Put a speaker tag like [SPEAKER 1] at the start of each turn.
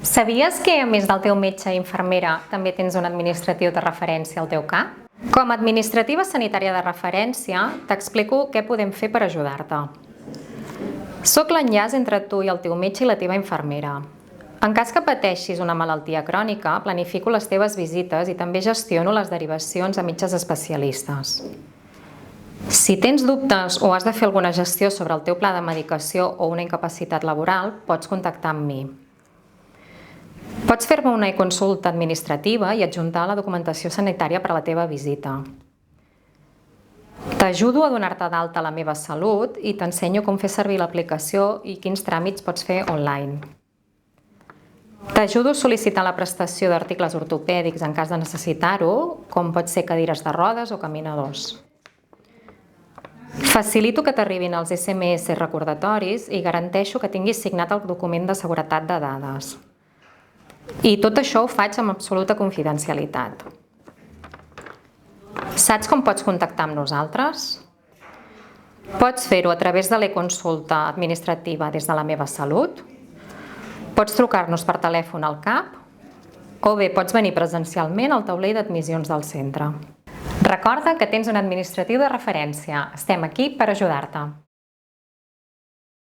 [SPEAKER 1] Sabies que, a més del teu metge i infermera, també tens un administratiu de referència al teu CAP? Com a administrativa sanitària de referència, t'explico què podem fer per ajudar-te. Soc l'enllaç entre tu i el teu metge i la teva infermera. En cas que pateixis una malaltia crònica, planifico les teves visites i també gestiono les derivacions a metges especialistes. Si tens dubtes o has de fer alguna gestió sobre el teu pla de medicació o una incapacitat laboral, pots contactar amb mi. Pots fer-me una e-consulta administrativa i adjuntar la documentació sanitària per a la teva visita. T'ajudo a donar-te d'alta a la meva salut i t'ensenyo com fer servir l'aplicació i quins tràmits pots fer online. T'ajudo a sol·licitar la prestació d'articles ortopèdics en cas de necessitar-ho, com pot ser cadires de rodes o caminadors. Facilito que t'arribin els SMS recordatoris i garanteixo que tinguis signat el document de seguretat de dades. I tot això ho faig amb absoluta confidencialitat. Saps com pots contactar amb nosaltres? Pots fer-ho a través de l'e-consulta administrativa des de la meva salut, pots trucar-nos per telèfon al CAP o bé pots venir presencialment al taulell d'admissions del centre. Recorda que tens un administratiu de referència. Estem aquí per ajudar-te.